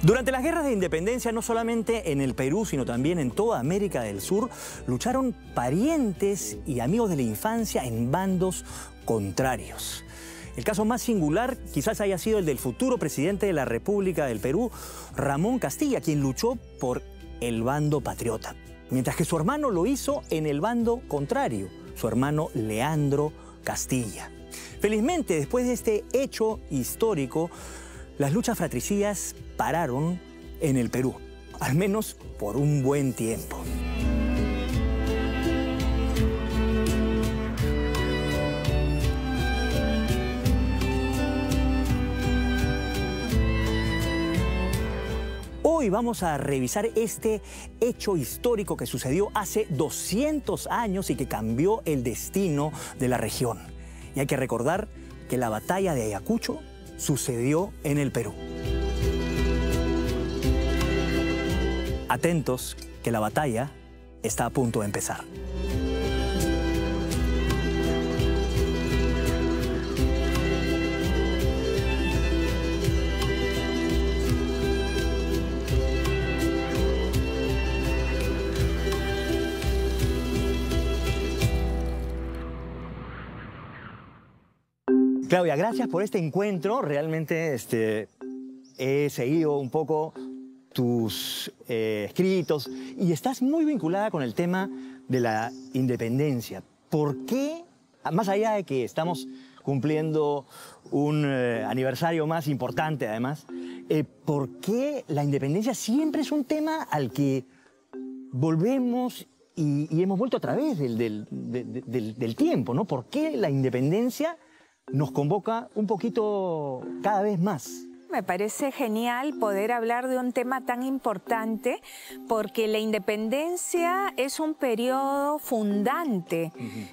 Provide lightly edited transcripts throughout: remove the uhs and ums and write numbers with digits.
Durante las guerras de independencia, no solamente en el Perú, sino también en toda América del Sur, lucharon parientes y amigos de la infancia en bandos contrarios. El caso más singular quizás haya sido el del futuro presidente de la República del Perú, Ramón Castilla, quien luchó por el bando patriota, mientras que su hermano lo hizo en el bando contrario, su hermano Leandro Castilla. Felizmente, después de este hecho histórico, las luchas fratricidas pararon en el Perú, al menos por un buen tiempo. Hoy vamos a revisar este hecho histórico que sucedió hace 200 años y que cambió el destino de la región. Y hay que recordar que la batalla de Ayacucho sucedió en el Perú. Atentos, que la batalla está a punto de empezar. Claudia, gracias por este encuentro. Realmente he seguido un poco tus escritos y estás muy vinculada con el tema de la independencia. ¿Por qué, más allá de que estamos cumpliendo un aniversario más importante además, por qué la independencia siempre es un tema al que volvemos y hemos vuelto a través del tiempo, ¿no? ¿Por qué la independencia nos convoca un poquito cada vez más? Me parece genial poder hablar de un tema tan importante porque la independencia es un periodo fundante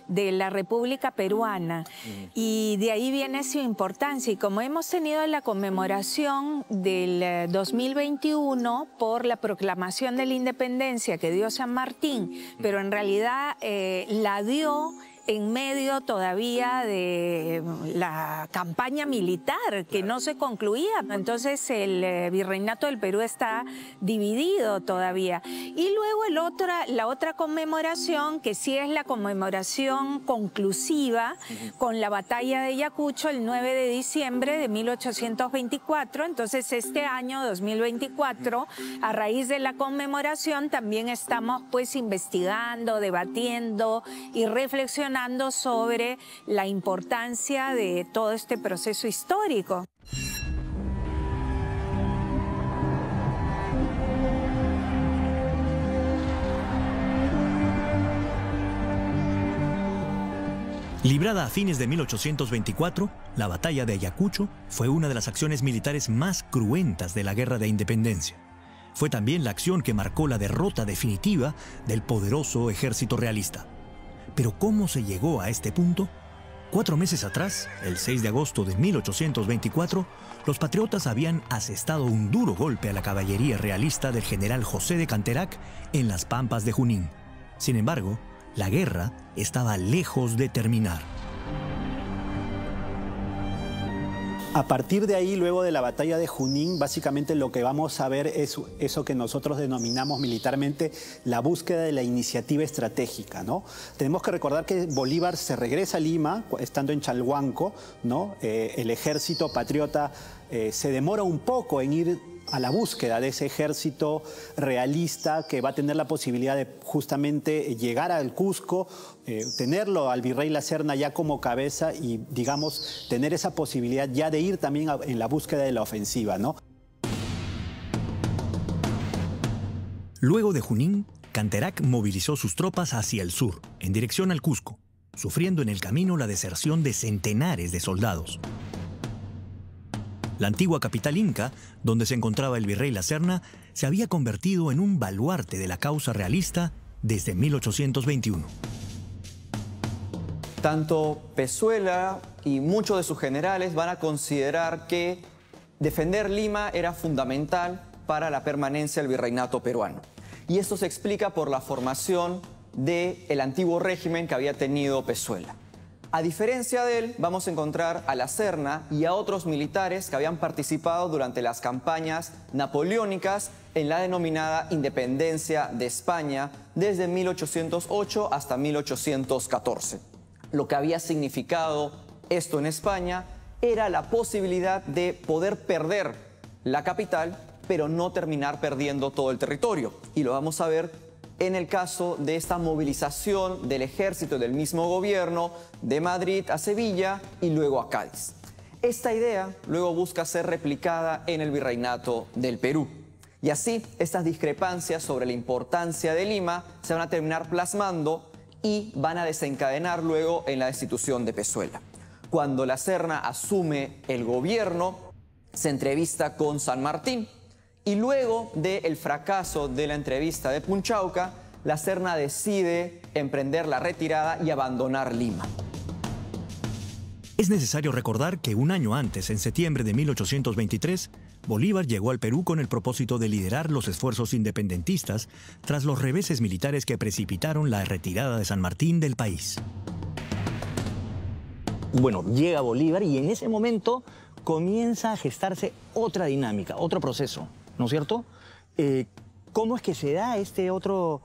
de la República Peruana y de ahí viene su importancia. Y como hemos tenido la conmemoración del 2021 por la proclamación de la independencia que dio San Martín, pero en realidad la dio en medio todavía de la campaña militar que no se concluía. Entonces el virreinato del Perú está dividido todavía. Y luego la otra conmemoración, que sí es la conmemoración conclusiva, con la batalla de Ayacucho el 9 de diciembre de 1824. Entonces este año, 2024, a raíz de la conmemoración también estamos pues investigando, debatiendo y reflexionando sobre la importancia de todo este proceso histórico. Librada a fines de 1824, la batalla de Ayacucho fue una de las acciones militares más cruentas de la Guerra de Independencia. Fue también la acción que marcó la derrota definitiva del poderoso ejército realista. Pero ¿cómo se llegó a este punto? 4 meses atrás, el 6 de agosto de 1824, los patriotas habían asestado un duro golpe a la caballería realista del general José de Canterac en las Pampas de Junín. Sin embargo, la guerra estaba lejos de terminar. A partir de ahí, luego de la batalla de Junín, básicamente lo que vamos a ver es eso que nosotros denominamos militarmente la búsqueda de la iniciativa estratégica, ¿no? Tenemos que recordar que Bolívar se regresa a Lima, estando en Chalhuanco, ¿no? El ejército patriota se demora un poco en ir a la búsqueda de ese ejército realista que va a tener la posibilidad de justamente llegar al Cusco, tenerlo al virrey La Serna ya como cabeza y, digamos, tener esa posibilidad ya de ir también en la búsqueda de la ofensiva, ¿no? Luego de Junín, Canterac movilizó sus tropas hacia el sur, en dirección al Cusco, sufriendo en el camino la deserción de centenares de soldados. La antigua capital inca, donde se encontraba el virrey La Serna, se había convertido en un baluarte de la causa realista desde 1821. Tanto Pezuela y muchos de sus generales van a considerar que defender Lima era fundamental para la permanencia del virreinato peruano. Y esto se explica por la formación del antiguo régimen que había tenido Pezuela. A diferencia de él, vamos a encontrar a la Serna y a otros militares que habían participado durante las campañas napoleónicas en la denominada Independencia de España desde 1808 hasta 1814. Lo que había significado esto en España era la posibilidad de poder perder la capital, pero no terminar perdiendo todo el territorio. Y lo vamos a ver en el caso de esta movilización del ejército del mismo gobierno de Madrid a Sevilla y luego a Cádiz. Esta idea luego busca ser replicada en el virreinato del Perú. Y así, estas discrepancias sobre la importancia de Lima se van a terminar plasmando y van a desencadenar luego en la destitución de Pezuela. Cuando la Serna asume el gobierno, se entrevista con San Martín. Y luego del fracaso de la entrevista de Punchauca, la Serna decide emprender la retirada y abandonar Lima. Es necesario recordar que un año antes, en septiembre de 1823, Bolívar llegó al Perú con el propósito de liderar los esfuerzos independentistas tras los reveses militares que precipitaron la retirada de San Martín del país. Bueno, llega Bolívar y en ese momento comienza a gestarse otra dinámica, otro proceso, ¿no es cierto? ¿Cómo es que se da este otro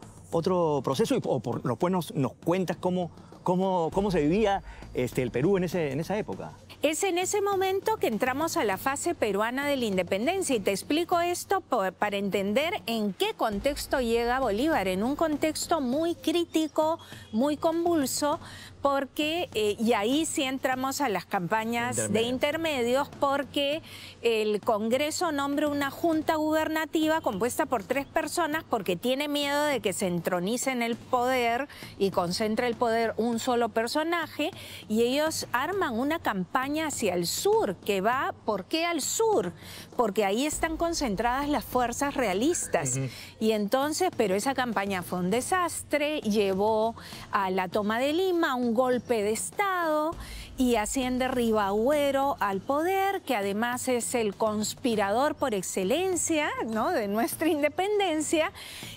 proceso? O por lo menos nos cuentas cómo se vivía el Perú en esa época. Es en ese momento que entramos a la fase peruana de la independencia y te explico esto para entender en qué contexto llega Bolívar, en un contexto muy crítico, muy convulso, porque, y ahí sí entramos a las campañas de intermedios, porque el Congreso nombra una junta gubernativa compuesta por 3 personas porque tiene miedo de que se entronice en el poder y concentre el poder un solo personaje, y ellos arman una campaña hacia el sur, que va, ¿por qué al sur? Porque ahí están concentradas las fuerzas realistas. Y entonces, pero esa campaña fue un desastre, llevó a la toma de Lima, un golpe de Estado, y asciende Ribagüero al poder, que además es el conspirador por excelencia, ¿no?, de nuestra independencia,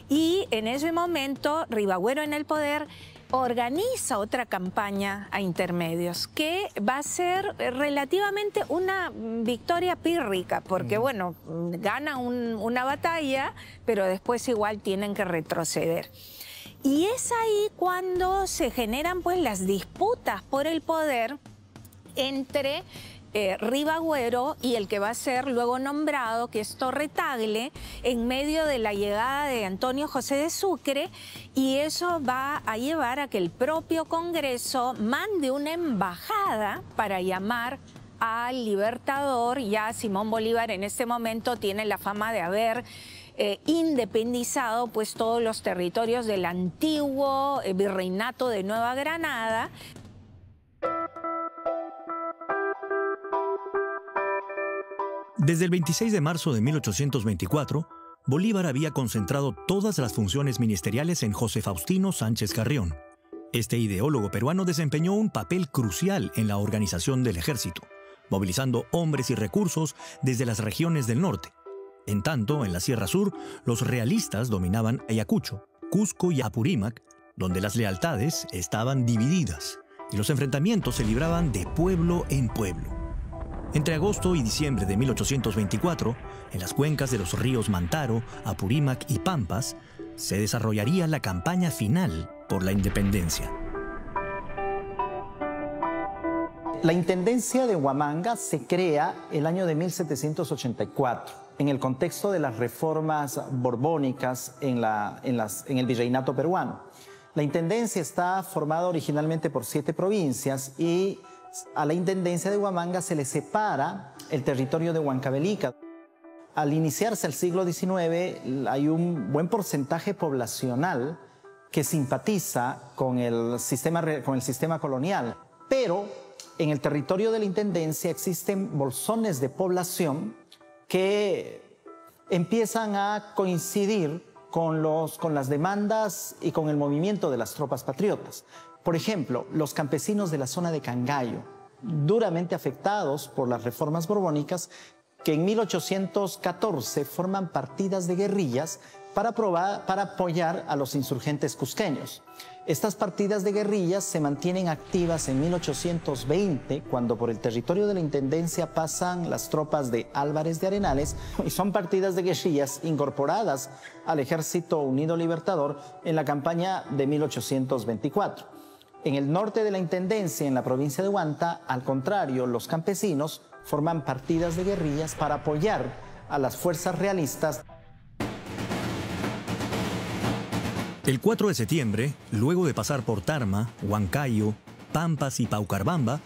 y en ese momento Ribagüero en el poder organiza otra campaña a intermedios que va a ser relativamente una victoria pírrica, porque bueno, gana una batalla, pero después igual tienen que retroceder. Y es ahí cuando se generan pues las disputas por el poder entre Ribagüero y el que va a ser luego nombrado, que es Torre Tagle, en medio de la llegada de Antonio José de Sucre, y eso va a llevar a que el propio Congreso mande una embajada para llamar al libertador. Ya Simón Bolívar en este momento tiene la fama de haber independizado pues todos los territorios del antiguo virreinato de Nueva Granada. Desde el 26 de marzo de 1824, Bolívar había concentrado todas las funciones ministeriales en José Faustino Sánchez Carrión. Este ideólogo peruano desempeñó un papel crucial en la organización del ejército, movilizando hombres y recursos desde las regiones del norte. En tanto, en la Sierra Sur, los realistas dominaban Ayacucho, Cusco y Apurímac, donde las lealtades estaban divididas y los enfrentamientos se libraban de pueblo en pueblo. Entre agosto y diciembre de 1824, en las cuencas de los ríos Mantaro, Apurímac y Pampas, se desarrollaría la campaña final por la independencia. La Intendencia de Huamanga se crea el año de 1784, en el contexto de las reformas borbónicas en el virreinato peruano. La Intendencia está formada originalmente por 7 provincias y a la Intendencia de Huamanga se le separa el territorio de Huancavelica. Al iniciarse el siglo XIX hay un buen porcentaje poblacional que simpatiza con el sistema colonial, pero en el territorio de la Intendencia existen bolsones de población que empiezan a coincidir con las demandas y con el movimiento de las tropas patriotas. Por ejemplo, los campesinos de la zona de Cangallo, duramente afectados por las reformas borbónicas, que en 1814 forman partidas de guerrillas para apoyar a los insurgentes cusqueños. Estas partidas de guerrillas se mantienen activas en 1820, cuando por el territorio de la Intendencia pasan las tropas de Álvarez de Arenales, y son partidas de guerrillas incorporadas al Ejército Unido Libertador en la campaña de 1824. En el norte de la Intendencia, en la provincia de Huanta, al contrario, los campesinos forman partidas de guerrillas para apoyar a las fuerzas realistas. El 4 de septiembre, luego de pasar por Tarma, Huancayo, Pampas y Paucarbamba,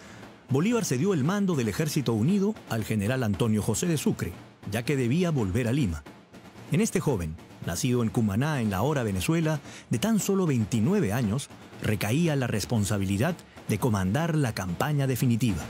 Bolívar cedió el mando del Ejército Unido al general Antonio José de Sucre, ya que debía volver a Lima. En este joven, nacido en Cumaná, en la hora Venezuela, de tan solo 29 años, recaía la responsabilidad de comandar la campaña definitiva.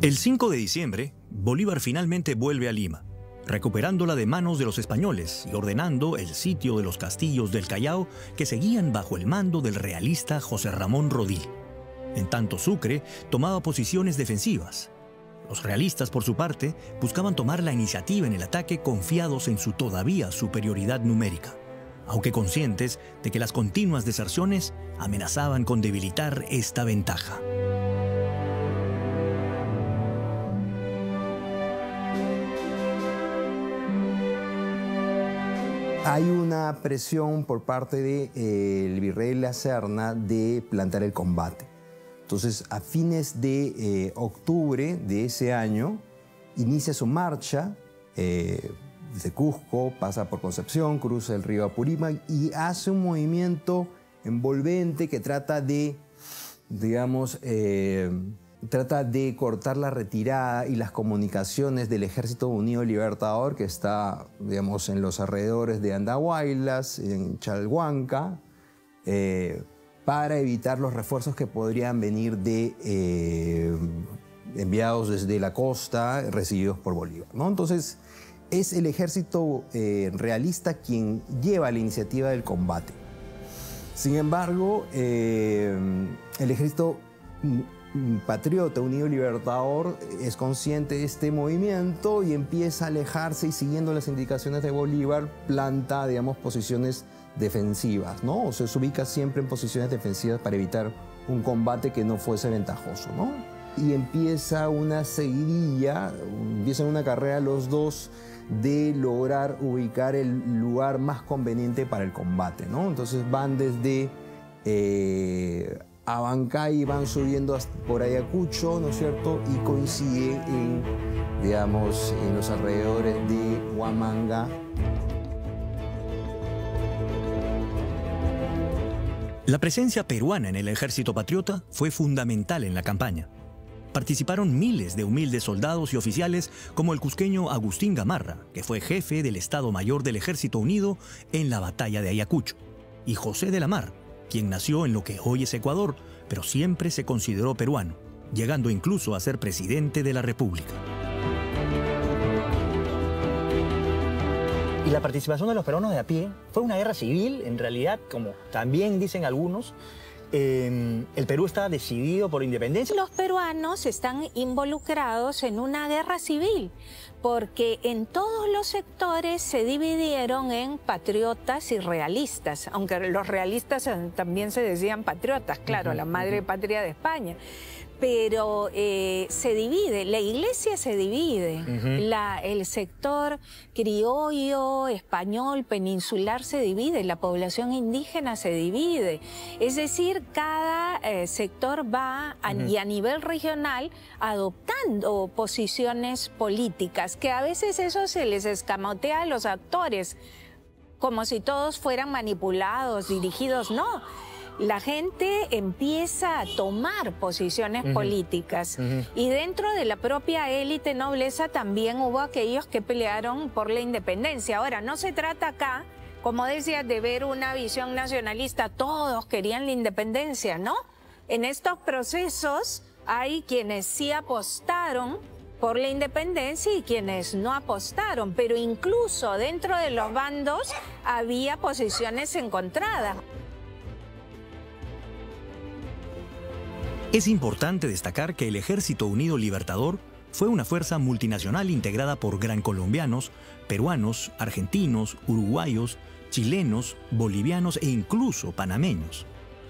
El 5 de diciembre, Bolívar finalmente vuelve a Lima, recuperándola de manos de los españoles y ordenando el sitio de los castillos del Callao que seguían bajo el mando del realista José Ramón Rodil. En tanto, Sucre tomaba posiciones defensivas. Los realistas, por su parte, buscaban tomar la iniciativa en el ataque confiados en su todavía superioridad numérica, aunque conscientes de que las continuas deserciones amenazaban con debilitar esta ventaja. Hay una presión por parte del virrey La Serna de plantear el combate. Entonces, a fines de octubre de ese año, inicia su marcha desde Cusco, pasa por Concepción, cruza el río Apurímac y hace un movimiento envolvente que trata de, digamos, trata de cortar la retirada y las comunicaciones del Ejército Unido Libertador, que está, digamos, en los alrededores de Andahuaylas, en Chalhuanca, para evitar los refuerzos que podrían venir enviados desde la costa, recibidos por Bolívar, ¿no? Entonces, es el ejército realista quien lleva la iniciativa del combate. Sin embargo, el ejército patriota Unido Libertador es consciente de este movimiento y empieza a alejarse y, siguiendo las indicaciones de Bolívar, planta, digamos, posiciones defensivas, ¿no? O sea, se ubica siempre en posiciones defensivas para evitar un combate que no fuese ventajoso, ¿no? Y empieza una seguidilla, empiezan una carrera los dos de lograr ubicar el lugar más conveniente para el combate, ¿no? Entonces van desde Abancay, van subiendo hasta por Ayacucho, ¿no es cierto? Y coincide en, digamos, en los alrededores de Huamanga. La presencia peruana en el ejército patriota fue fundamental en la campaña. Participaron miles de humildes soldados y oficiales, como el cusqueño Agustín Gamarra, que fue jefe del Estado Mayor del Ejército Unido en la batalla de Ayacucho, y José de la Mar, quien nació en lo que hoy es Ecuador, pero siempre se consideró peruano, llegando incluso a ser presidente de la República. Y la participación de los peruanos de a pie fue una guerra civil, en realidad, como también dicen algunos. El Perú está decidido por independencia. Los peruanos están involucrados en una guerra civil, porque en todos los sectores se dividieron en patriotas y realistas, aunque los realistas también se decían patriotas, claro, la madre patria de España. Pero se divide, la iglesia se divide, el sector criollo, español, peninsular se divide, la población indígena se divide. Es decir, cada sector va y a nivel regional adoptando posiciones políticas, que a veces eso se les escamotea a los actores, como si todos fueran manipulados, dirigidos, no. La gente empieza a tomar posiciones políticas y dentro de la propia élite nobleza también hubo aquellos que pelearon por la independencia. Ahora, no se trata acá, como decías, de ver una visión nacionalista, todos querían la independencia, ¿no? En estos procesos hay quienes sí apostaron por la independencia y quienes no apostaron, pero incluso dentro de los bandos había posiciones encontradas. Es importante destacar que el Ejército Unido Libertador fue una fuerza multinacional integrada por gran colombianos, peruanos, argentinos, uruguayos, chilenos, bolivianos e incluso panameños.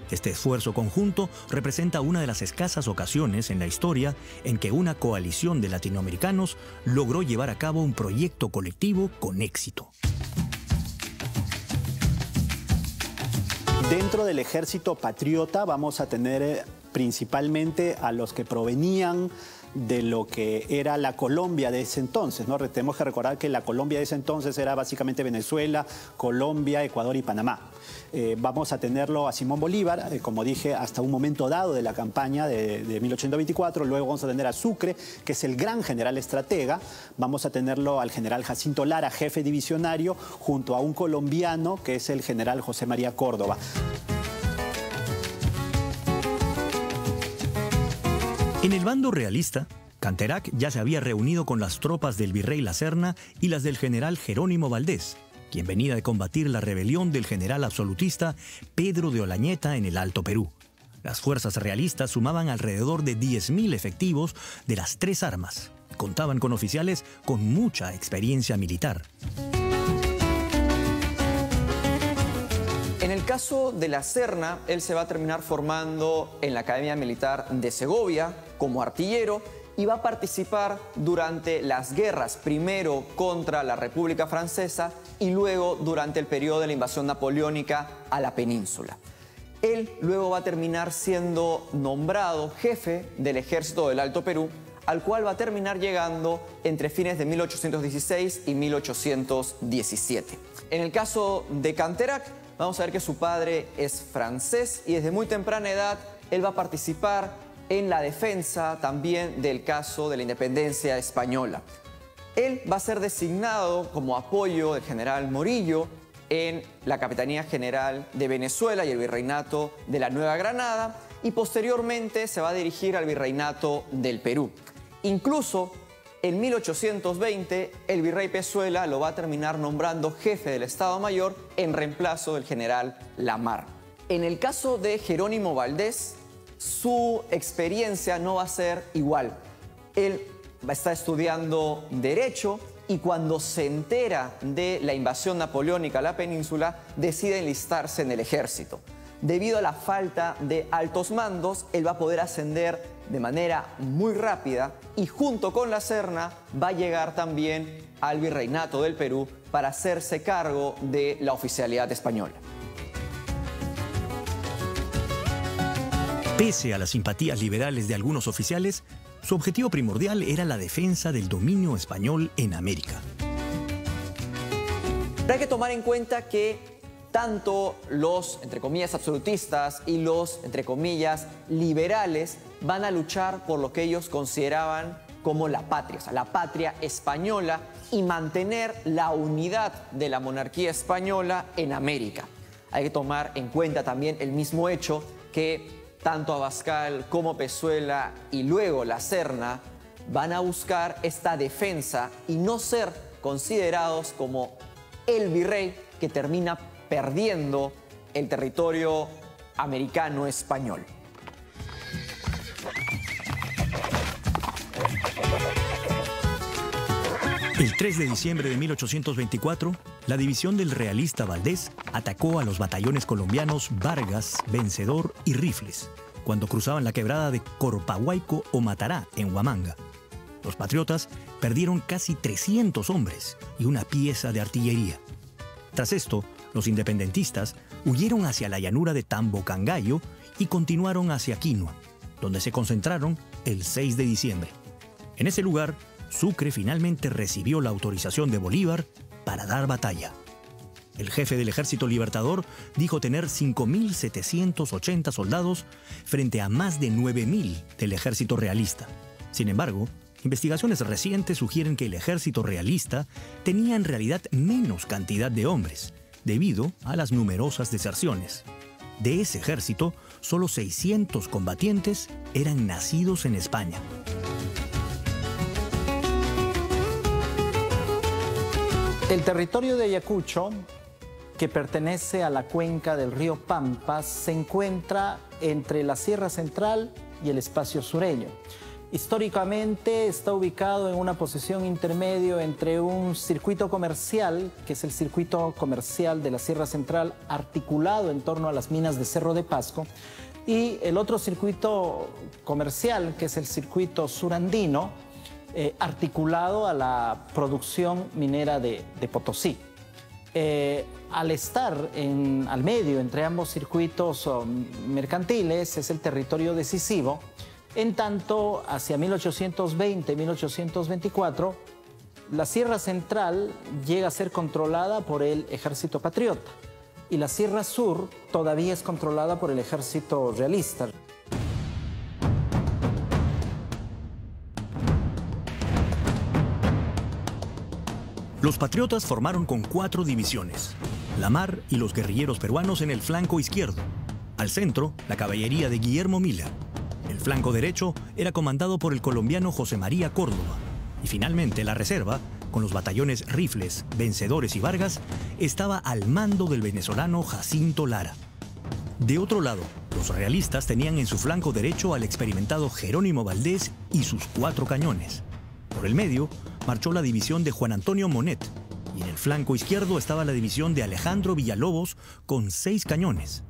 Este esfuerzo conjunto representa una de las escasas ocasiones en la historia en que una coalición de latinoamericanos logró llevar a cabo un proyecto colectivo con éxito. Dentro del ejército patriota vamos a tener principalmente a los que provenían de lo que era la Colombia de ese entonces, ¿no? Tenemos que recordar que la Colombia de ese entonces era básicamente Venezuela, Colombia, Ecuador y Panamá. Vamos a tenerlo a Simón Bolívar, como dije, hasta un momento dado de la campaña de 1824. Luego vamos a tener a Sucre, que es el gran general estratega. Vamos a tenerlo al general Jacinto Lara, jefe divisionario, junto a un colombiano, que es el general José María Córdoba. En el bando realista, Canterac ya se había reunido con las tropas del virrey La Serna y las del general Jerónimo Valdés, quien venía de combatir la rebelión del general absolutista Pedro de Olañeta en el Alto Perú. Las fuerzas realistas sumaban alrededor de 10.000 efectivos de las tres armas. Contaban con oficiales con mucha experiencia militar. En el caso de La Serna, él se va a terminar formando en la Academia Militar de Segovia como artillero y va a participar durante las guerras, primero contra la República Francesa y luego durante el periodo de la invasión napoleónica a la península. Él luego va a terminar siendo nombrado jefe del Ejército del Alto Perú, al cual va a terminar llegando entre fines de 1816 y 1817. En el caso de Canterac, vamos a ver que su padre es francés y desde muy temprana edad él va a participar en la defensa también del caso de la independencia española. Él va a ser designado como apoyo del general Morillo en la Capitanía General de Venezuela y el Virreinato de la Nueva Granada y posteriormente se va a dirigir al Virreinato del Perú. Incluso en 1820 el virrey Pezuela lo va a terminar nombrando jefe del Estado Mayor en reemplazo del general Lamar. En el caso de Jerónimo Valdés, su experiencia no va a ser igual. Él va a estar estudiando Derecho y cuando se entera de la invasión napoleónica a la península, decide enlistarse en el ejército. Debido a la falta de altos mandos, él va a poder ascender de manera muy rápida y junto con La Serna va a llegar también al Virreinato del Perú para hacerse cargo de la oficialidad española. Pese a las simpatías liberales de algunos oficiales, su objetivo primordial era la defensa del dominio español en América. Pero hay que tomar en cuenta que tanto los, entre comillas, absolutistas y los, entre comillas, liberales van a luchar por lo que ellos consideraban como la patria, o sea, la patria española y mantener la unidad de la monarquía española en América. Hay que tomar en cuenta también el mismo hecho que tanto Abascal como Pezuela y luego La Serna van a buscar esta defensa y no ser considerados como el virrey que termina perdiendo el territorio americano español. El 3 de diciembre de 1824, la división del realista Valdés atacó a los batallones colombianos Vargas, Vencedor y Rifles, cuando cruzaban la quebrada de Corpahuayco o Matará, en Huamanga. Los patriotas perdieron casi 300 hombres y una pieza de artillería. Tras esto, los independentistas huyeron hacia la llanura de Tambocangayo y continuaron hacia Quinua, donde se concentraron el 6 de diciembre. En ese lugar, Sucre finalmente recibió la autorización de Bolívar para dar batalla. El jefe del Ejército Libertador dijo tener 5.780 soldados frente a más de 9.000 del Ejército Realista. Sin embargo, investigaciones recientes sugieren que el Ejército Realista tenía en realidad menos cantidad de hombres, debido a las numerosas deserciones. De ese ejército, solo 600 combatientes eran nacidos en España. El territorio de Ayacucho, que pertenece a la cuenca del río Pampas, se encuentra entre la Sierra Central y el espacio sureño. Históricamente está ubicado en una posición intermedio entre un circuito comercial, que es el circuito comercial de la Sierra Central, articulado en torno a las minas de Cerro de Pasco, y el otro circuito comercial, que es el circuito surandino, articulado a la producción minera de Potosí. Al estar al medio entre ambos circuitos mercantiles, es el territorio decisivo. En tanto, hacia 1820-1824, la Sierra Central llega a ser controlada por el Ejército Patriota y la Sierra Sur todavía es controlada por el Ejército Realista. Los patriotas formaron con 4 divisiones: la Mar y los guerrilleros peruanos en el flanco izquierdo. Al centro, la caballería de Guillermo Miller. El flanco derecho era comandado por el colombiano José María Córdoba. Y finalmente la reserva, con los batallones Rifles, Vencedores y Vargas, estaba al mando del venezolano Jacinto Lara. De otro lado, los realistas tenían en su flanco derecho al experimentado Jerónimo Valdés y sus 4 cañones. Por el medio, marchó la división de Juan Antonio Monet, y en el flanco izquierdo estaba la división de Alejandro Villalobos con 6 cañones.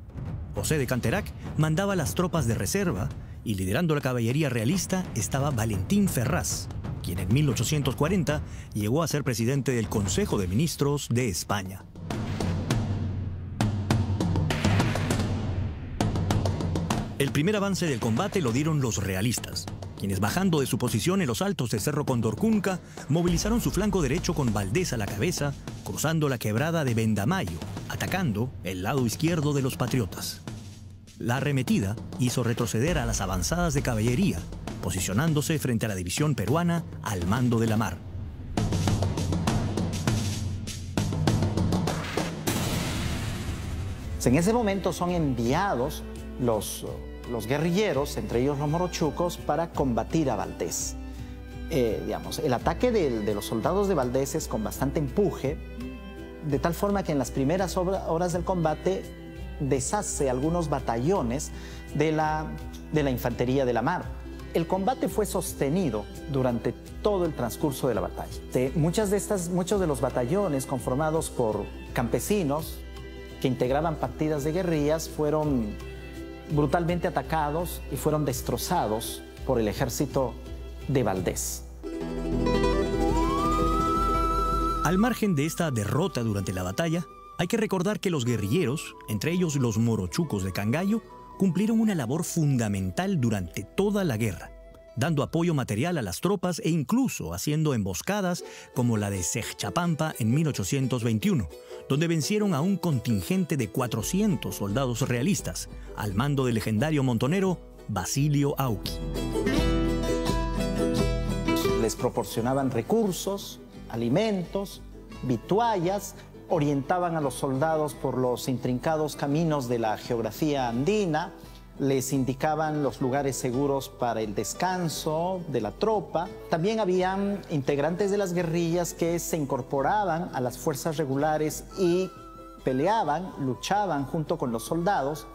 José de Canterac mandaba las tropas de reserva y liderando la caballería realista estaba Valentín Ferraz, quien en 1840 llegó a ser presidente del Consejo de Ministros de España. El primer avance del combate lo dieron los realistas, quienes bajando de su posición en los altos de Cerro Condorcunca, movilizaron su flanco derecho con Valdés a la cabeza, cruzando la quebrada de Vendamayo, atacando el lado izquierdo de los patriotas. La arremetida hizo retroceder a las avanzadas de caballería, posicionándose frente a la división peruana al mando de la Mar. En ese momento son enviados los guerrilleros, entre ellos los morochucos, para combatir a Valdés. El ataque de los soldados de Valdés es con bastante empuje, de tal forma que en las primeras horas del combate deshace algunos batallones de la infantería de la Mar. El combate fue sostenido durante todo el transcurso de la batalla. Muchos de los batallones conformados por campesinos que integraban partidas de guerrillas fueron brutalmente atacados y fueron destrozados por el ejército de Valdés. Al margen de esta derrota durante la batalla, hay que recordar que los guerrilleros, entre ellos los morochucos de Cangallo, cumplieron una labor fundamental durante toda la guerra, dando apoyo material a las tropas e incluso haciendo emboscadas como la de Sechchapampa en 1821, donde vencieron a un contingente de 400 soldados realistas, al mando del legendario montonero Basilio Auqui. Les proporcionaban recursos, alimentos, vituallas, orientaban a los soldados por los intrincados caminos de la geografía andina, les indicaban los lugares seguros para el descanso de la tropa. También habían integrantes de las guerrillas que se incorporaban a las fuerzas regulares y peleaban, luchaban junto con los soldados.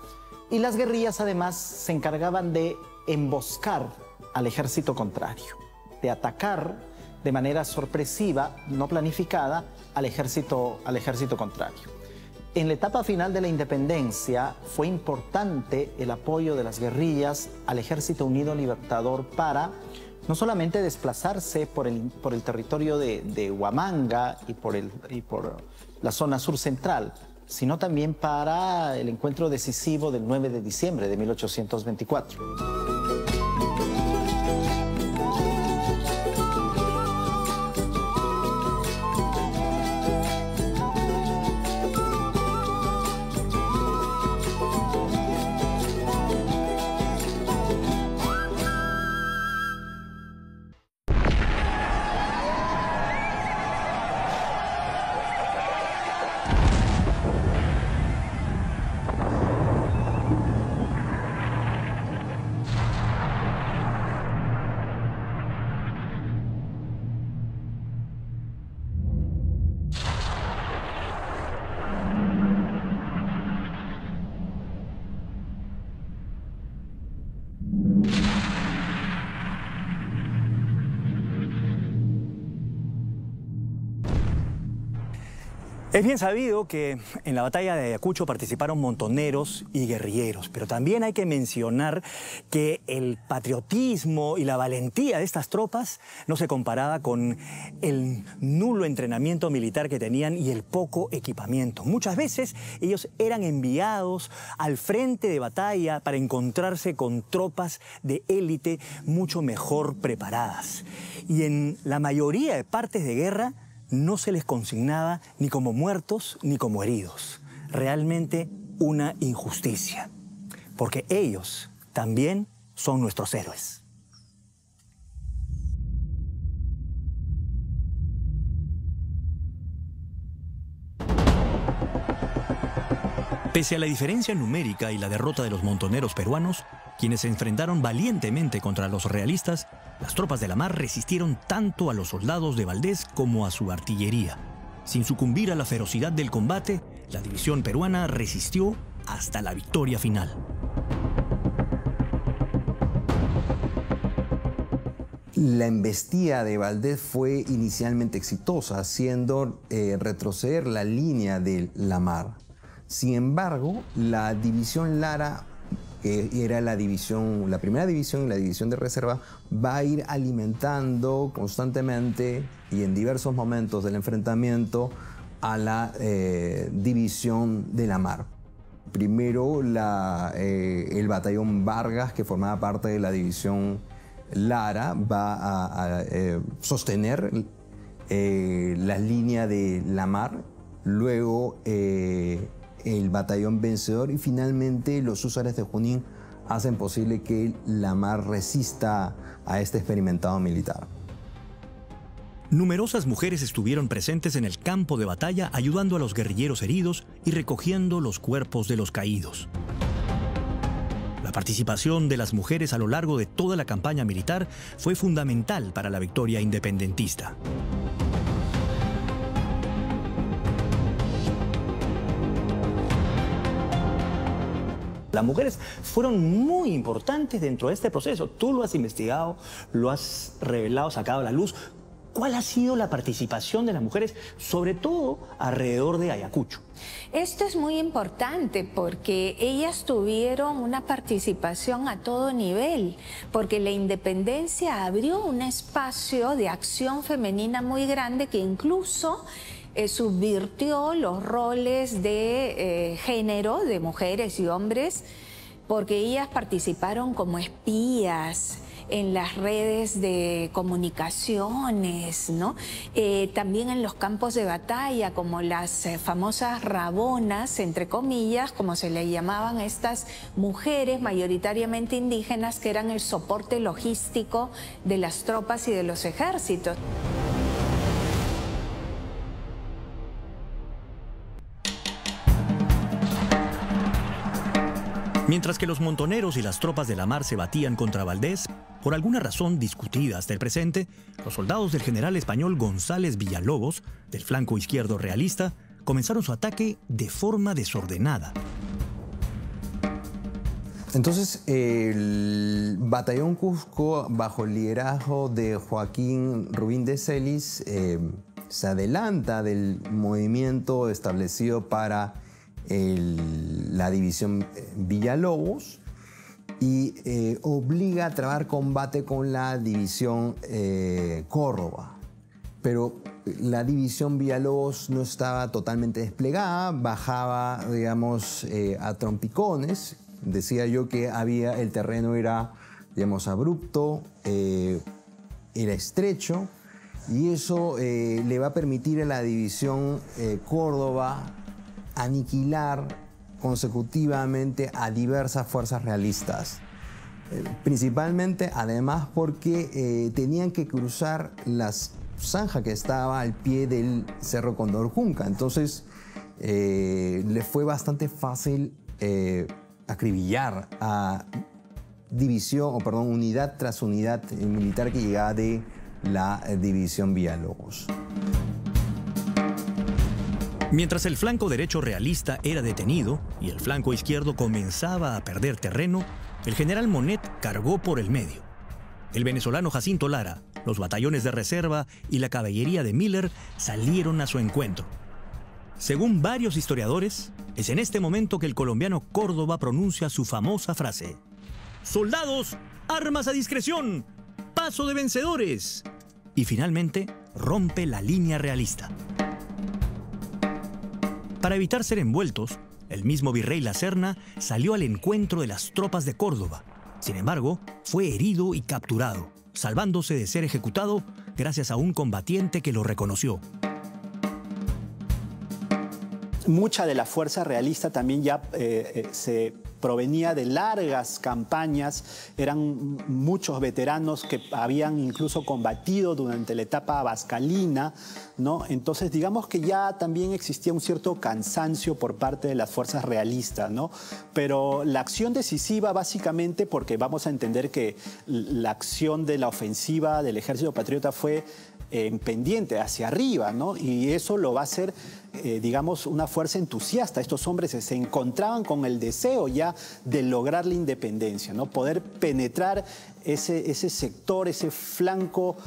Y las guerrillas además se encargaban de emboscar al ejército contrario, de atacar de manera sorpresiva, no planificada, al ejército contrario. En la etapa final de la independencia fue importante el apoyo de las guerrillas al Ejército Unido Libertador para no solamente desplazarse por el territorio de Huamanga y por la zona sur central, sino también para el encuentro decisivo del 9 de diciembre de 1824. Es bien sabido que en la batalla de Ayacucho participaron montoneros y guerrilleros, pero también hay que mencionar que el patriotismo y la valentía de estas tropas no se comparaba con el nulo entrenamiento militar que tenían y el poco equipamiento. Muchas veces ellos eran enviados al frente de batalla para encontrarse con tropas de élite mucho mejor preparadas. Y en la mayoría de partes de guerra no se les consignaba ni como muertos ni como heridos. Realmente una injusticia, porque ellos también son nuestros héroes. Pese a la diferencia numérica y la derrota de los montoneros peruanos, quienes se enfrentaron valientemente contra los realistas, las tropas de la mar resistieron tanto a los soldados de Valdés como a su artillería. Sin sucumbir a la ferocidad del combate, la división peruana resistió hasta la victoria final. La embestida de Valdés fue inicialmente exitosa, haciendo retroceder la línea de la mar. Sin embargo, la división Lara, que era la primera división y la división de reserva, va a ir alimentando constantemente y en diversos momentos del enfrentamiento a la división de la mar. Primero el batallón Vargas, que formaba parte de la división Lara, va a sostener la línea de la mar, luego el batallón Vencedor y finalmente los húsares de Junín hacen posible que la mar resista a este experimentado militar. Numerosas mujeres estuvieron presentes en el campo de batalla ayudando a los guerrilleros heridos y recogiendo los cuerpos de los caídos. La participación de las mujeres a lo largo de toda la campaña militar fue fundamental para la victoria independentista. Las mujeres fueron muy importantes dentro de este proceso. Tú lo has investigado, lo has revelado, sacado a la luz. ¿Cuál ha sido la participación de las mujeres, sobre todo alrededor de Ayacucho? Esto es muy importante porque ellas tuvieron una participación a todo nivel, porque la independencia abrió un espacio de acción femenina muy grande que incluso subvirtió los roles de género de mujeres y hombres, porque ellas participaron como espías en las redes de comunicaciones, ¿no? También en los campos de batalla, como las famosas rabonas, entre comillas, como se le llamaban a estas mujeres mayoritariamente indígenas, que eran el soporte logístico de las tropas y de los ejércitos. Mientras que los montoneros y las tropas de la mar se batían contra Valdés, por alguna razón discutida hasta el presente, los soldados del general español González Villalobos, del flanco izquierdo realista, comenzaron su ataque de forma desordenada. Entonces, el batallón Cusco, bajo el liderazgo de Joaquín Rubín de Celis, se adelanta del movimiento establecido para la división Villalobos y obliga a trabar combate con la división Córdoba. Pero la división Villalobos no estaba totalmente desplegada, bajaba, digamos, a trompicones. Decía yo que el terreno era, digamos, abrupto, era estrecho, y eso le va a permitir a la división Córdoba aniquilar consecutivamente a diversas fuerzas realistas. Principalmente, además, porque tenían que cruzar la zanja que estaba al pie del Cerro Condor Junca. Entonces, le fue bastante fácil acribillar a unidad tras unidad militar que llegaba de la división Villalobos. Mientras el flanco derecho realista era detenido y el flanco izquierdo comenzaba a perder terreno, el general Monet cargó por el medio. El venezolano Jacinto Lara, los batallones de reserva y la caballería de Miller salieron a su encuentro. Según varios historiadores, es en este momento que el colombiano Córdoba pronuncia su famosa frase: «Soldados, armas a discreción, paso de vencedores». Y finalmente rompe la línea realista. Para evitar ser envueltos, el mismo virrey La Serna salió al encuentro de las tropas de Córdoba. Sin embargo, fue herido y capturado, salvándose de ser ejecutado gracias a un combatiente que lo reconoció. Mucha de la fuerza realista también ya se provenía de largas campañas, eran muchos veteranos que habían incluso combatido durante la etapa abascalina, ¿no? Entonces, digamos que ya también existía un cierto cansancio por parte de las fuerzas realistas, ¿no? Pero la acción decisiva, básicamente, porque vamos a entender que la acción de la ofensiva del Ejército Patriota fue en pendiente, hacia arriba, ¿no? Y eso lo va a hacer, digamos, una fuerza entusiasta. Estos hombres se encontraban con el deseo ya de lograr la independencia, ¿no? Poder penetrar ese sector, ese flanco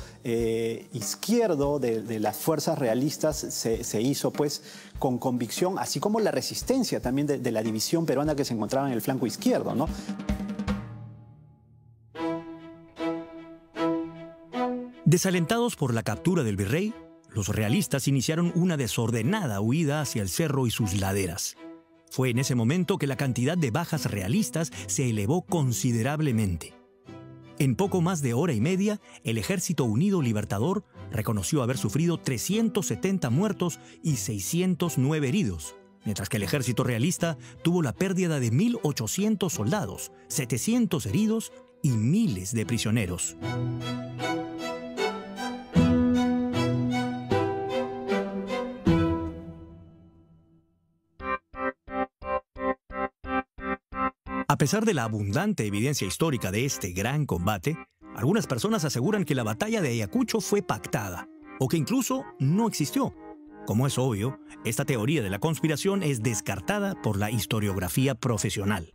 izquierdo de las fuerzas realistas se hizo, pues, con convicción, así como la resistencia también de la división peruana que se encontraba en el flanco izquierdo, ¿no? Desalentados por la captura del virrey, los realistas iniciaron una desordenada huida hacia el cerro y sus laderas. Fue en ese momento que la cantidad de bajas realistas se elevó considerablemente. En poco más de hora y media, el Ejército Unido Libertador reconoció haber sufrido 370 muertos y 609 heridos, mientras que el ejército realista tuvo la pérdida de 1.800 soldados, 700 heridos y miles de prisioneros. A pesar de la abundante evidencia histórica de este gran combate, algunas personas aseguran que la batalla de Ayacucho fue pactada, o que incluso no existió. Como es obvio, esta teoría de la conspiración es descartada por la historiografía profesional.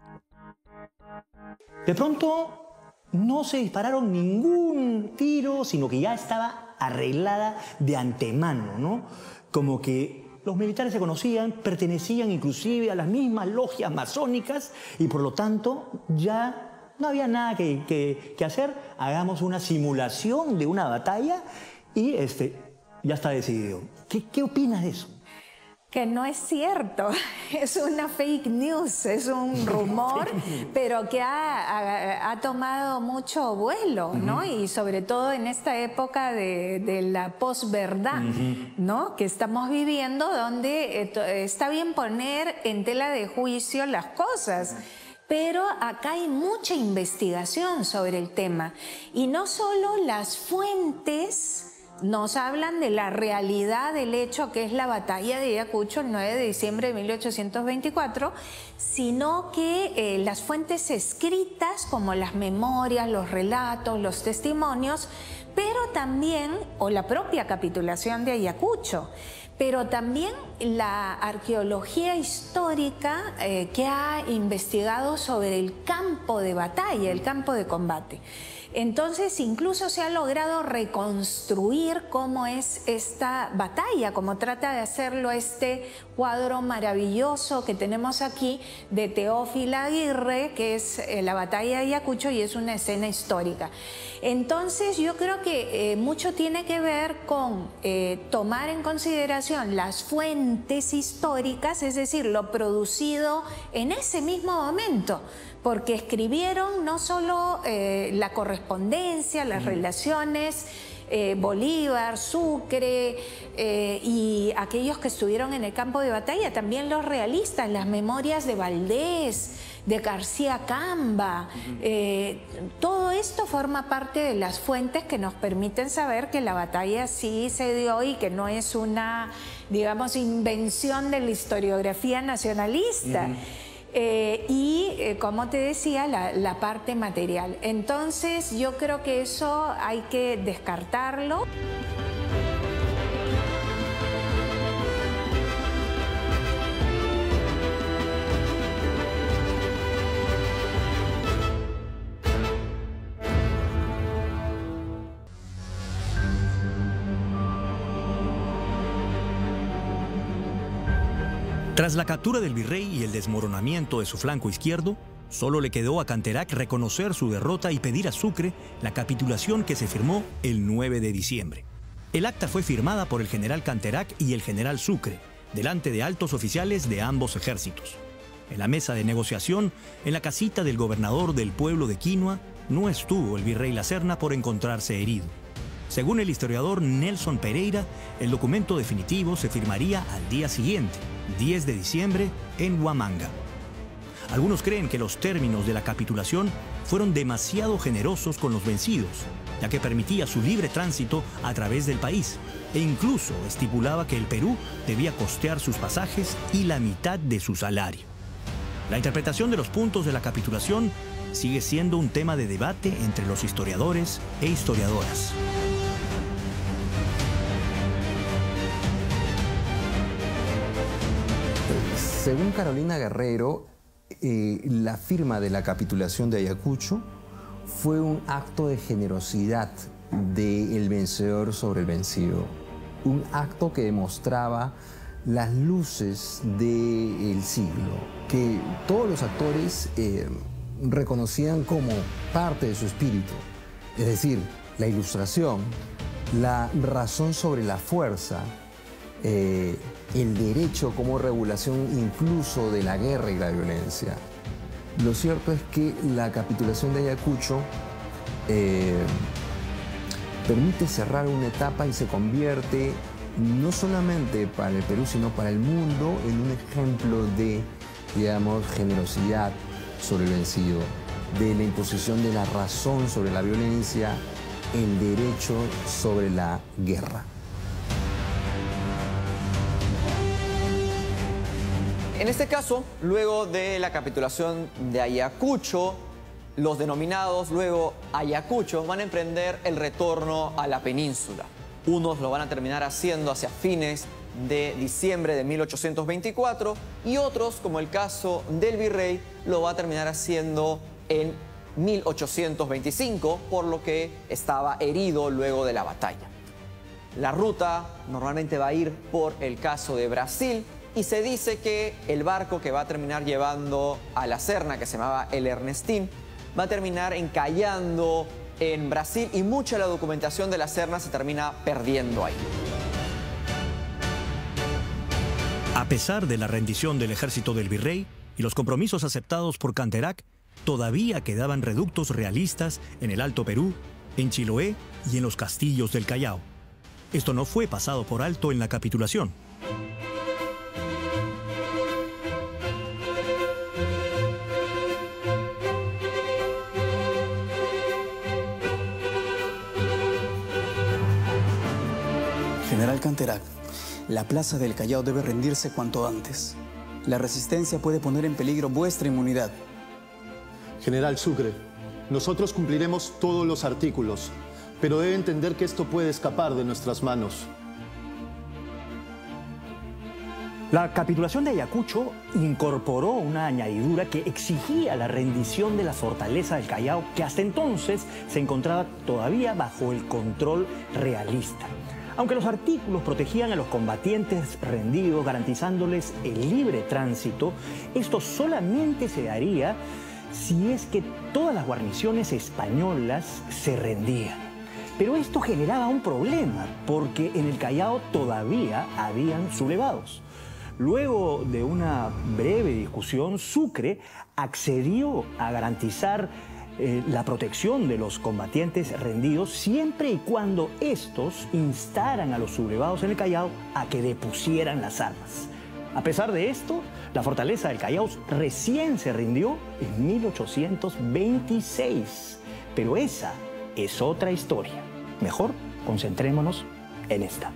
De pronto, no se dispararon ningún tiro, sino que ya estaba arreglada de antemano, ¿no? Como que los militares se conocían, pertenecían inclusive a las mismas logias masónicas y por lo tanto ya no había nada que hacer. Hagamos una simulación de una batalla y ya está decidido. ¿Qué opinas de eso? Que no es cierto, es una fake news, es un rumor, pero que ha tomado mucho vuelo, ¿no? Y sobre todo en esta época de la posverdad, ¿no? Que estamos viviendo, donde está bien poner en tela de juicio las cosas. Pero acá hay mucha investigación sobre el tema. Y no solo las fuentes nos hablan de la realidad del hecho que es la batalla de Ayacucho el 9 de diciembre de 1824, sino que las fuentes escritas como las memorias, los relatos, los testimonios, pero también, o la propia capitulación de Ayacucho, pero también la arqueología histórica que ha investigado sobre el campo de batalla, el campo de combate. Entonces, incluso se ha logrado reconstruir cómo es esta batalla, cómo trata de hacerlo este cuadro maravilloso que tenemos aquí de Teófila Aguirre, que es la batalla de Ayacucho y es una escena histórica. Entonces, yo creo que mucho tiene que ver con tomar en consideración las fuentes históricas, es decir, lo producido en ese mismo momento, porque escribieron no solo la correspondencia, las relaciones, Bolívar, Sucre y aquellos que estuvieron en el campo de batalla, también los realistas, las memorias de Valdés, de García Camba, todo esto forma parte de las fuentes que nos permiten saber que la batalla sí se dio y que no es una, digamos, invención de la historiografía nacionalista. Como te decía, la parte material. Entonces yo creo que eso hay que descartarlo. Tras la captura del virrey y el desmoronamiento de su flanco izquierdo, solo le quedó a Canterac reconocer su derrota y pedir a Sucre la capitulación que se firmó el 9 de diciembre. El acta fue firmada por el general Canterac y el general Sucre, delante de altos oficiales de ambos ejércitos. En la mesa de negociación, en la casita del gobernador del pueblo de Quinua, no estuvo el virrey La Serna por encontrarse herido. Según el historiador Nelson Pereira, el documento definitivo se firmaría al día siguiente, 10 de diciembre, en Huamanga. Algunos creen que los términos de la capitulación fueron demasiado generosos con los vencidos, ya que permitía su libre tránsito a través del país, e incluso estipulaba que el Perú debía costear sus pasajes y la mitad de su salario. La interpretación de los puntos de la capitulación sigue siendo un tema de debate entre los historiadores e historiadoras. Según Carolina Guerrero, la firma de la capitulación de Ayacucho fue un acto de generosidad del vencedor sobre el vencido. Un acto que demostraba las luces del siglo, que todos los actores reconocían como parte de su espíritu. Es decir, la ilustración, la razón sobre la fuerza, el derecho como regulación incluso de la guerra y la violencia. Lo cierto es que la capitulación de Ayacucho permite cerrar una etapa y se convierte no solamente para el Perú, sino para el mundo en un ejemplo de, digamos, generosidad sobre el vencido, de la imposición de la razón sobre la violencia, el derecho sobre la guerra. En este caso, luego de la capitulación de Ayacucho, los denominados luego ayacuchos van a emprender el retorno a la península. Unos lo van a terminar haciendo hacia fines de diciembre de 1824 y otros, como el caso del virrey, lo va a terminar haciendo en 1825, por lo que estaba herido luego de la batalla. La ruta normalmente va a ir por el caso de Brasil, y se dice que el barco que va a terminar llevando a La Serna, que se llamaba el Ernestín, va a terminar encallando en Brasil y mucha de la documentación de La Serna se termina perdiendo ahí. A pesar de la rendición del ejército del virrey y los compromisos aceptados por Canterac, todavía quedaban reductos realistas en el Alto Perú, en Chiloé y en los castillos del Callao. Esto no fue pasado por alto en la capitulación. General Canterac, la plaza del Callao debe rendirse cuanto antes. La resistencia puede poner en peligro vuestra inmunidad. General Sucre, nosotros cumpliremos todos los artículos, pero debe entender que esto puede escapar de nuestras manos. La capitulación de Ayacucho incorporó una añadidura que exigía la rendición de la fortaleza del Callao, que hasta entonces se encontraba todavía bajo el control realista. Aunque los artículos protegían a los combatientes rendidos, garantizándoles el libre tránsito, esto solamente se daría si es que todas las guarniciones españolas se rendían. Pero esto generaba un problema, porque en el Callao todavía habían sublevados. Luego de una breve discusión, Sucre accedió a garantizar la protección de los combatientes rendidos siempre y cuando estos instaran a los sublevados en el Callao a que depusieran las armas. A pesar de esto, la fortaleza del Callao recién se rindió en 1826. Pero esa es otra historia. Mejor concentrémonos en esta.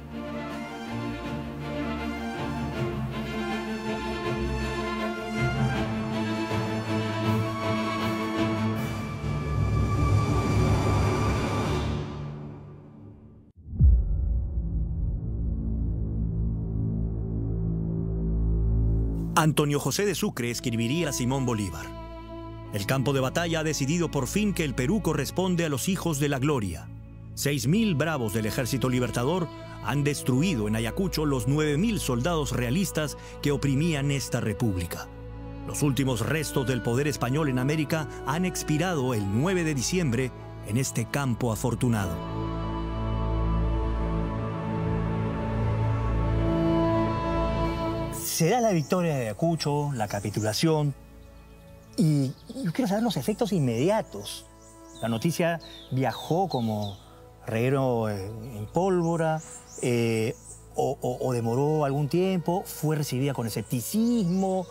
Antonio José de Sucre escribiría a Simón Bolívar: el campo de batalla ha decidido por fin que el Perú corresponde a los hijos de la gloria. 6.000 bravos del Ejército Libertador han destruido en Ayacucho los 9.000 soldados realistas que oprimían esta república. Los últimos restos del poder español en América han expirado el 9 de diciembre en este campo afortunado. Se da la victoria de Ayacucho, la capitulación, y yo quiero saber los efectos inmediatos. La noticia viajó como reguero en pólvora, o demoró algún tiempo, fue recibida con escepticismo,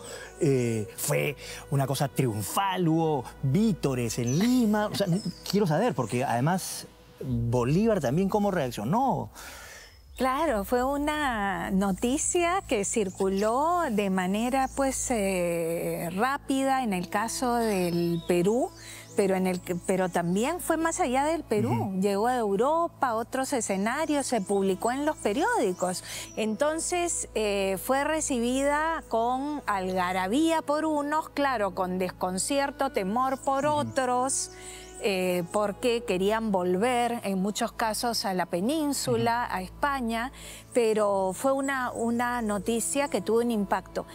fue una cosa triunfal, hubo vítores en Lima. O sea, quiero saber, porque además Bolívar también cómo reaccionó. Claro, fue una noticia que circuló de manera pues rápida en el caso del Perú, pero también fue más allá del Perú. Llegó a Europa, a otros escenarios, se publicó en los periódicos. Entonces fue recibida con algarabía por unos, claro, con desconcierto, temor por otros. Porque querían volver en muchos casos a la península, a España, pero fue una noticia que tuvo un impacto.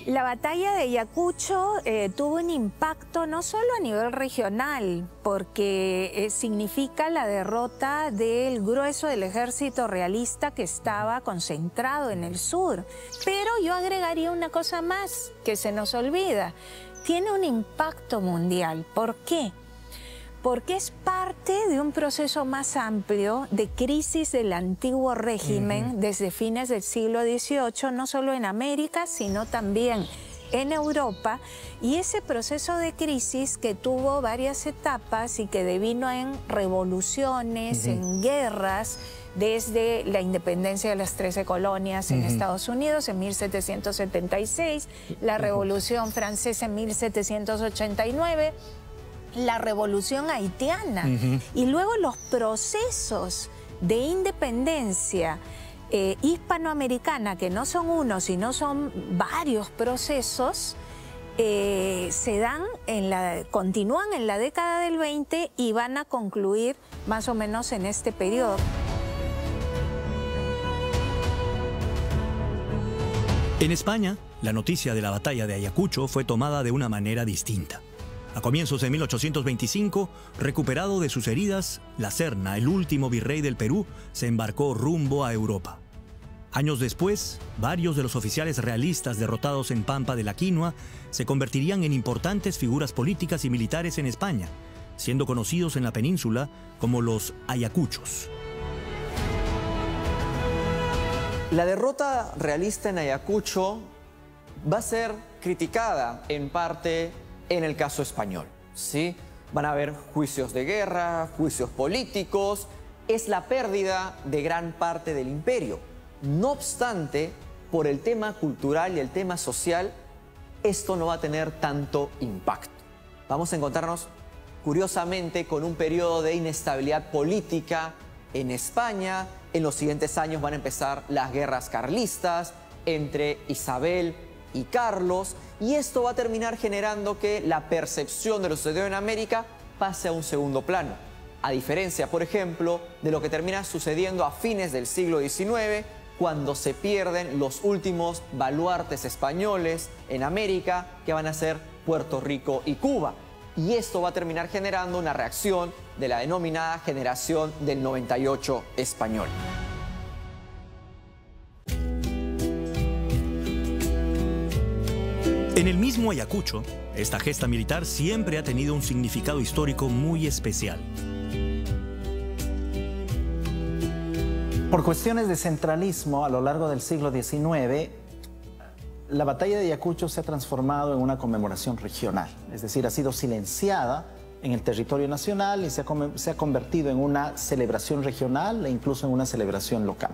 La batalla de Ayacucho tuvo un impacto no solo a nivel regional, porque significa la derrota del grueso del ejército realista que estaba concentrado en el sur. Pero yo agregaría una cosa más que se nos olvida. Tiene un impacto mundial. ¿Por qué? Porque es parte de un proceso más amplio de crisis del antiguo régimen desde fines del siglo XVIII, no solo en América, sino también en Europa, y ese proceso de crisis que tuvo varias etapas y que devino en revoluciones, en guerras, desde la independencia de las 13 colonias en Estados Unidos en 1776, la Revolución Francesa en 1789, la Revolución Haitiana y luego los procesos de independencia hispanoamericana, que no son uno, sino son varios procesos, continúan en la década del 20 y van a concluir más o menos en este periodo. En España, la noticia de la batalla de Ayacucho fue tomada de una manera distinta. A comienzos de 1825, recuperado de sus heridas, La Serna, el último virrey del Perú, se embarcó rumbo a Europa. Años después, varios de los oficiales realistas derrotados en Pampa de la Quinua se convertirían en importantes figuras políticas y militares en España, siendo conocidos en la península como los ayacuchos. La derrota realista en Ayacucho va a ser criticada en parte en el caso español, ¿sí? Van a haber juicios de guerra, juicios políticos, es la pérdida de gran parte del imperio. No obstante, por el tema cultural y el tema social, esto no va a tener tanto impacto. Vamos a encontrarnos, curiosamente, con un periodo de inestabilidad política en España. En los siguientes años van a empezar las guerras carlistas entre Isabel y Carlos, y esto va a terminar generando que la percepción de lo sucedido en América pase a un segundo plano. A diferencia, por ejemplo, de lo que termina sucediendo a fines del siglo XIX, cuando se pierden los últimos baluartes españoles en América, que van a ser Puerto Rico y Cuba. Y esto va a terminar generando una reacción de la denominada generación del 98 español. En el mismo Ayacucho, esta gesta militar siempre ha tenido un significado histórico muy especial. Por cuestiones de centralismo a lo largo del siglo XIX, la batalla de Ayacucho se ha transformado en una conmemoración regional, es decir, ha sido silenciada en el territorio nacional y se ha convertido en una celebración regional e incluso en una celebración local.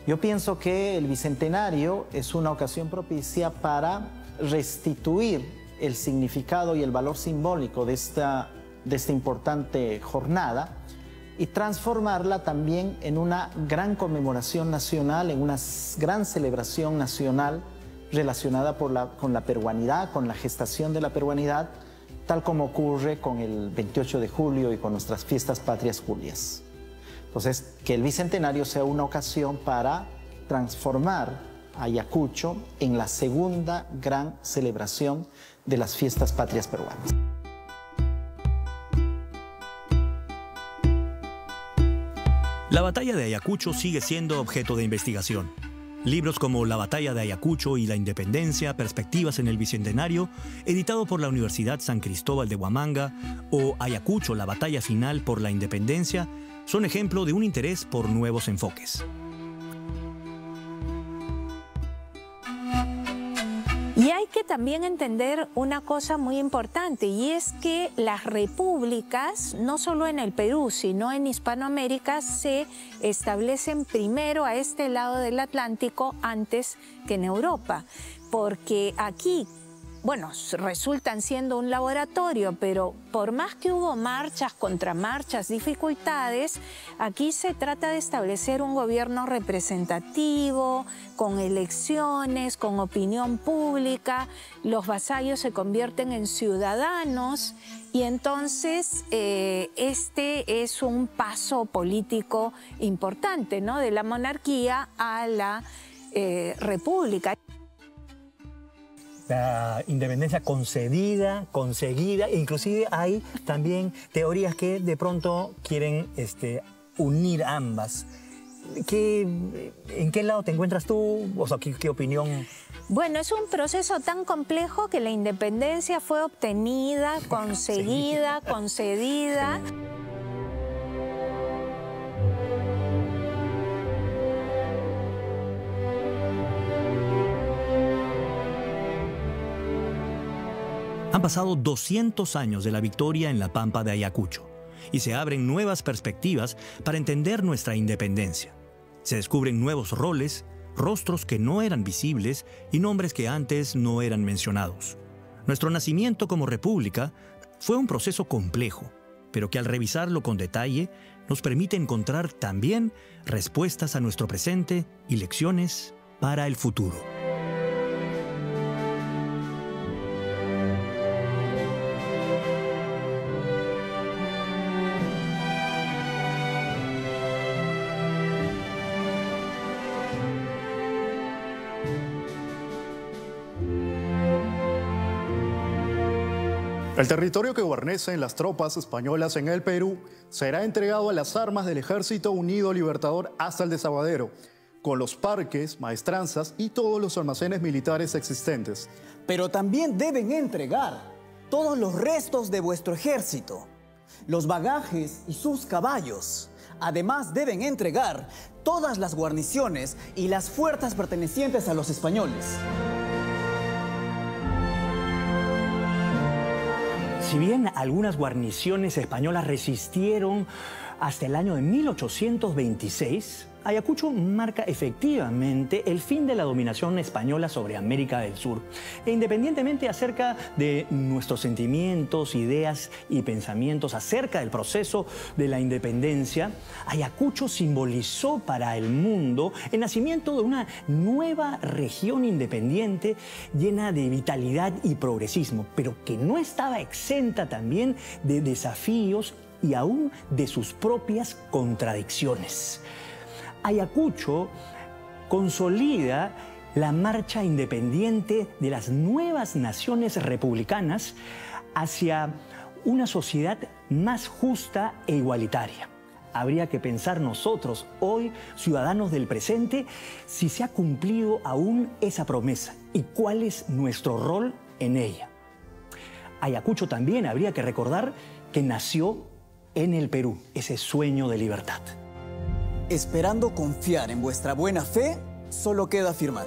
Yo pienso que el Bicentenario es una ocasión propicia para restituir el significado y el valor simbólico de esta importante jornada y transformarla también en una gran conmemoración nacional, en una gran celebración nacional relacionada con la peruanidad, con la gestación de la peruanidad, tal como ocurre con el 28 de julio y con nuestras fiestas patrias julias. Entonces, que el Bicentenario sea una ocasión para transformar Ayacucho en la segunda gran celebración de las fiestas patrias peruanas. La batalla de Ayacucho sigue siendo objeto de investigación. Libros como La batalla de Ayacucho y La independencia, perspectivas en el Bicentenario, editado por la Universidad San Cristóbal de Huamanga, o Ayacucho, la batalla final por la independencia, son ejemplo de un interés por nuevos enfoques. Y hay que también entender una cosa muy importante, y es que las repúblicas, no solo en el Perú, sino en Hispanoamérica, se establecen primero a este lado del Atlántico antes que en Europa. Porque aquí, bueno, resultan siendo un laboratorio, pero por más que hubo marchas, contramarchas, dificultades, aquí se trata de establecer un gobierno representativo, con elecciones, con opinión pública, los vasallos se convierten en ciudadanos y entonces este es un paso político importante, ¿no? De la monarquía a la república. La independencia concedida, conseguida, e inclusive hay también teorías que de pronto quieren unir ambas. ¿En qué lado te encuentras tú? O sea, ¿qué opinión? Bueno, es un proceso tan complejo que la independencia fue obtenida, conseguida, concedida. Han pasado 200 años de la victoria en la Pampa de Ayacucho y se abren nuevas perspectivas para entender nuestra independencia. Se descubren nuevos roles, rostros que no eran visibles y nombres que antes no eran mencionados. Nuestro nacimiento como república fue un proceso complejo, pero que al revisarlo con detalle nos permite encontrar también respuestas a nuestro presente y lecciones para el futuro. El territorio que guarnecen las tropas españolas en el Perú será entregado a las armas del Ejército Unido Libertador hasta el Desaguadero, con los parques, maestranzas y todos los almacenes militares existentes. Pero también deben entregar todos los restos de vuestro ejército, los bagajes y sus caballos. Además deben entregar todas las guarniciones y las fuerzas pertenecientes a los españoles. Si bien algunas guarniciones españolas resistieron hasta el año de 1826, Ayacucho marca efectivamente el fin de la dominación española sobre América del Sur. E independientemente acerca de nuestros sentimientos, ideas y pensamientos acerca del proceso de la independencia, Ayacucho simbolizó para el mundo el nacimiento de una nueva región independiente llena de vitalidad y progresismo, pero que no estaba exenta también de desafíos y aún de sus propias contradicciones. Ayacucho consolida la marcha independiente de las nuevas naciones republicanas hacia una sociedad más justa e igualitaria. Habría que pensar nosotros, hoy, ciudadanos del presente, si se ha cumplido aún esa promesa y cuál es nuestro rol en ella. Ayacucho también habría que recordar que nació en el Perú, ese sueño de libertad. Esperando confiar en vuestra buena fe, solo queda afirmar.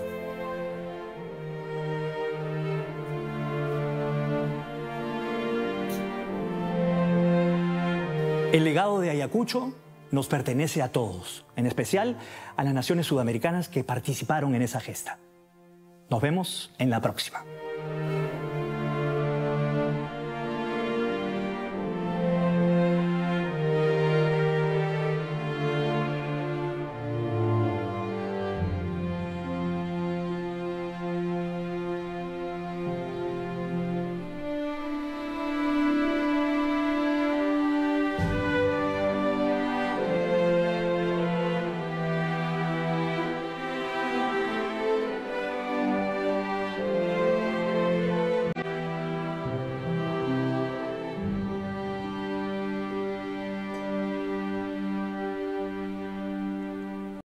El legado de Ayacucho nos pertenece a todos, en especial a las naciones sudamericanas que participaron en esa gesta. Nos vemos en la próxima.